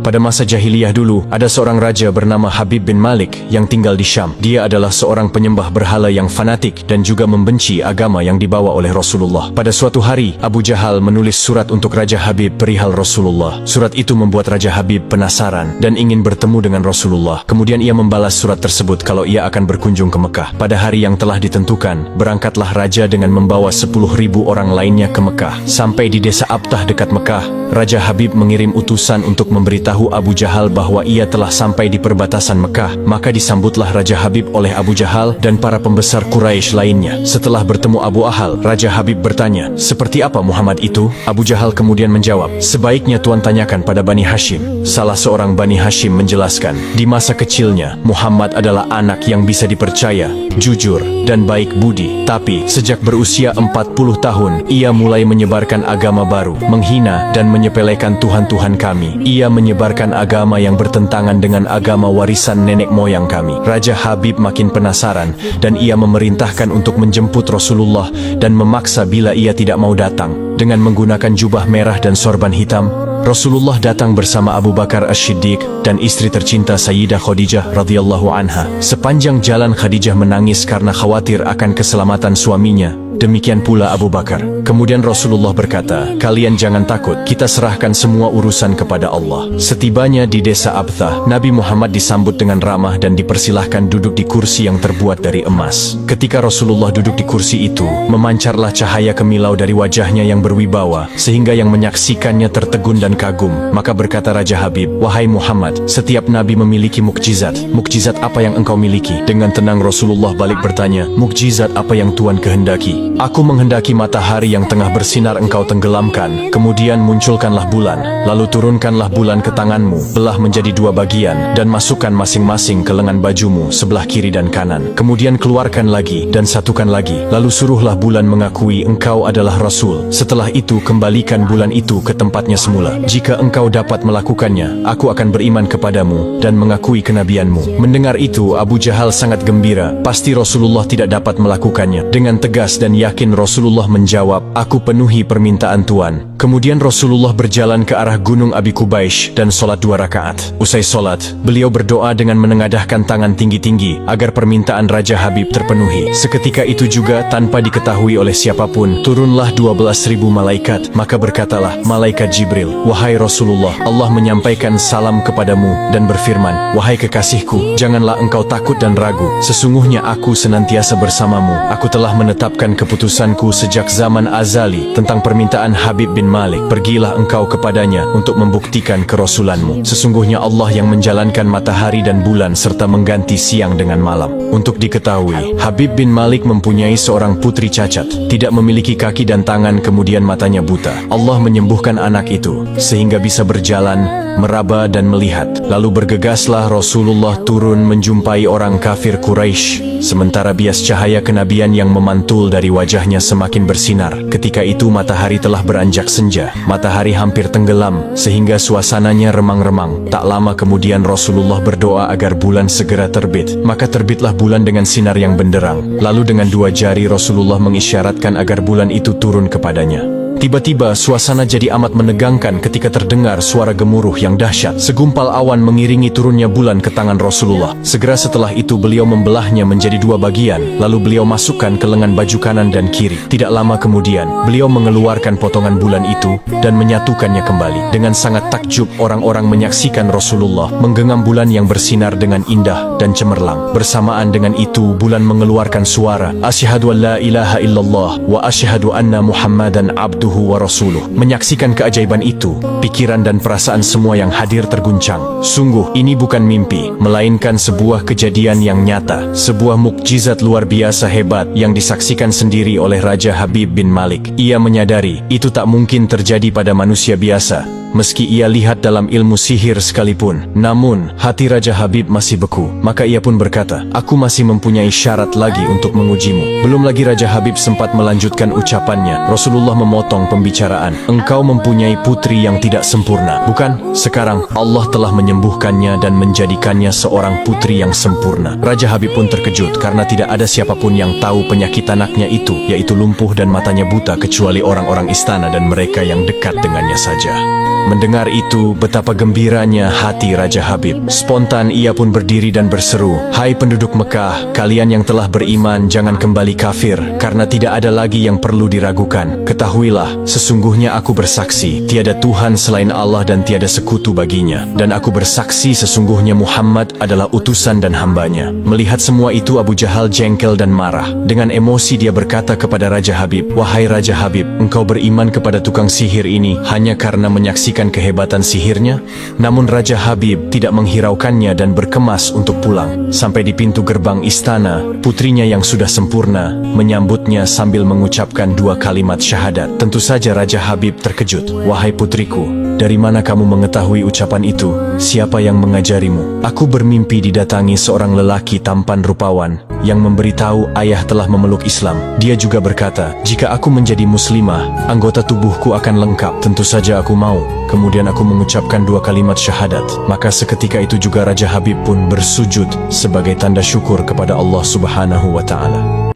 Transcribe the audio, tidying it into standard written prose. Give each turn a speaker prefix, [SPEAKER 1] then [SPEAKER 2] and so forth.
[SPEAKER 1] Pada masa jahiliyah dulu, ada seorang raja bernama Habib bin Malik yang tinggal di Syam. Dia adalah seorang penyembah berhala yang fanatik dan juga membenci agama yang dibawa oleh Rasulullah. Pada suatu hari, Abu Jahal menulis surat untuk Raja Habib perihal Rasulullah. Surat itu membuat Raja Habib penasaran dan ingin bertemu dengan Rasulullah. Kemudian ia membalas surat tersebut kalau ia akan berkunjung ke Mekah. Pada hari yang telah ditentukan, berangkatlah raja dengan membawa 10.000 orang lainnya ke Mekah. Sampai di desa Abtah dekat Mekah, Raja Habib mengirim utusan untuk memberitahu Abu Jahal bahwa ia telah sampai di perbatasan Mekah. Maka disambutlah Raja Habib oleh Abu Jahal dan para pembesar Quraisy lainnya. Setelah bertemu Abu Ahal, Raja Habib bertanya, "Seperti apa Muhammad itu?" Abu Jahal kemudian menjawab, "Sebaiknya Tuan tanyakan pada Bani Hashim." Salah seorang Bani Hashim menjelaskan, di masa kecilnya, Muhammad adalah anak yang bisa dipercaya, jujur, dan baik budi. Tapi, sejak berusia 40 tahun, ia mulai menyebarkan agama baru, menghina dan menyepelekan Tuhan-Tuhan kami. Ia menyebarkan agama yang bertentangan dengan agama warisan nenek moyang kami. Raja Habib makin penasaran dan ia memerintahkan untuk menjemput Rasulullah dan memaksa bila ia tidak mau datang. Dengan menggunakan jubah merah dan sorban hitam, Rasulullah datang bersama Abu Bakar As-Siddiq dan istri tercinta Sayyidah Khadijah radhiyallahu anha. Sepanjang jalan Khadijah menangis karena khawatir akan keselamatan suaminya. Demikian pula Abu Bakar. Kemudian Rasulullah berkata, "Kalian jangan takut, kita serahkan semua urusan kepada Allah." Setibanya di desa Abtah, Nabi Muhammad disambut dengan ramah dan dipersilahkan duduk di kursi yang terbuat dari emas. Ketika Rasulullah duduk di kursi itu, memancarlah cahaya kemilau dari wajahnya yang berwibawa, sehingga yang menyaksikannya tertegun dan kagum. Maka berkata Raja Habib, "Wahai Muhammad, setiap nabi memiliki mukjizat. Mukjizat apa yang engkau miliki?" Dengan tenang Rasulullah balik bertanya, "Mukjizat apa yang Tuan kehendaki?" "Aku menghendaki matahari yang tengah bersinar engkau tenggelamkan, kemudian munculkanlah bulan, lalu turunkanlah bulan ke tanganmu, belah menjadi 2 bagian, dan masukkan masing-masing ke lengan bajumu sebelah kiri dan kanan. Kemudian keluarkan lagi, dan satukan lagi, lalu suruhlah bulan mengakui engkau adalah Rasul. Setelah itu kembalikan bulan itu ke tempatnya semula. Jika engkau dapat melakukannya, aku akan beriman kepadamu dan mengakui kenabianmu." Mendengar itu, Abu Jahal sangat gembira. Pasti Rasulullah tidak dapat melakukannya. Dengan tegas dan yakin Rasulullah menjawab, "Aku penuhi permintaan Tuan." Kemudian Rasulullah berjalan ke arah Gunung Abi Qubaish dan sholat 2 rakaat. Usai sholat, beliau berdoa dengan menengadahkan tangan tinggi-tinggi agar permintaan Raja Habib terpenuhi. Seketika itu juga, tanpa diketahui oleh siapapun, turunlah 12.000 malaikat. Maka berkatalah malaikat Jibril, "Wahai Rasulullah, Allah menyampaikan salam kepadamu dan berfirman, 'Wahai kekasihku, janganlah engkau takut dan ragu. Sesungguhnya aku senantiasa bersamamu. Aku telah menetapkan keputusanku sejak zaman azali tentang permintaan Habib bin Malik. Pergilah engkau kepadanya untuk membuktikan kerasulanmu. Sesungguhnya Allah yang menjalankan matahari dan bulan serta mengganti siang dengan malam." Untuk diketahui, Habib bin Malik mempunyai seorang putri cacat, tidak memiliki kaki dan tangan, kemudian matanya buta. Allah menyembuhkan anak itu sehingga bisa berjalan, meraba dan melihat. Lalu bergegaslah Rasulullah turun menjumpai orang kafir Quraisy, sementara bias cahaya kenabian yang memantul dari wajahnya semakin bersinar. Ketika itu matahari telah beranjak senja. Matahari hampir tenggelam sehingga suasananya remang-remang. Tak lama kemudian Rasulullah berdoa agar bulan segera terbit. Maka terbitlah bulan dengan sinar yang benderang. Lalu dengan 2 jari Rasulullah mengisyaratkan agar bulan itu turun kepadanya. Tiba-tiba suasana jadi amat menegangkan ketika terdengar suara gemuruh yang dahsyat. Segumpal awan mengiringi turunnya bulan ke tangan Rasulullah. Segera setelah itu beliau membelahnya menjadi 2 bagian, lalu beliau masukkan ke lengan baju kanan dan kiri. Tidak lama kemudian, beliau mengeluarkan potongan bulan itu dan menyatukannya kembali. Dengan sangat takjub, orang-orang menyaksikan Rasulullah menggenggam bulan yang bersinar dengan indah dan cemerlang. Bersamaan dengan itu, bulan mengeluarkan suara, "Asyhadu an la ilaha illallah wa asyhadu anna Muhammadan abduhu wa rasuluh." Menyaksikan keajaiban itu, pikiran dan perasaan semua yang hadir terguncang. Sungguh, ini bukan mimpi, melainkan sebuah kejadian yang nyata, sebuah mukjizat luar biasa hebat yang disaksikan sendiri oleh Raja Habib bin Malik. Ia menyadari, itu tak mungkin terjadi pada manusia biasa, meski ia lihat dalam ilmu sihir sekalipun. Namun, hati Raja Habib masih beku. Maka ia pun berkata, "Aku masih mempunyai syarat lagi untuk mengujimu." Belum lagi Raja Habib sempat melanjutkan ucapannya, Rasulullah memotong pembicaraan. "Engkau mempunyai putri yang tidak sempurna, bukan? Sekarang Allah telah menyembuhkannya dan menjadikannya seorang putri yang sempurna." Raja Habib pun terkejut karena tidak ada siapapun yang tahu penyakit anaknya itu, yaitu lumpuh dan matanya buta, kecuali orang-orang istana dan mereka yang dekat dengannya saja. Mendengar itu, betapa gembiranya hati Raja Habib. Spontan ia pun berdiri dan berseru, "Hai penduduk Mekah, kalian yang telah beriman jangan kembali kafir, karena tidak ada lagi yang perlu diragukan. Ketahuilah, sesungguhnya aku bersaksi, tiada Tuhan selain Allah dan tiada sekutu baginya. Dan aku bersaksi sesungguhnya Muhammad adalah utusan dan hambanya." Melihat semua itu, Abu Jahal jengkel dan marah. Dengan emosi dia berkata kepada Raja Habib, "Wahai Raja Habib, engkau beriman kepada tukang sihir ini hanya karena menyaksikan kehebatan sihirnya?" Namun Raja Habib tidak menghiraukannya dan berkemas untuk pulang. Sampai di pintu gerbang istana, putrinya yang sudah sempurna menyambutnya sambil mengucapkan 2 kalimat syahadat. Tentu saja Raja Habib terkejut. "Wahai putriku, dari mana kamu mengetahui ucapan itu? Siapa yang mengajarimu?" "Aku bermimpi didatangi seorang lelaki tampan rupawan yang memberitahu ayah telah memeluk Islam. Dia juga berkata, jika aku menjadi muslimah, anggota tubuhku akan lengkap. Tentu saja aku mau. Kemudian aku mengucapkan 2 kalimat syahadat. Maka seketika itu juga Raja Habib pun bersujud sebagai tanda syukur kepada Allah Subhanahu wa Ta'ala."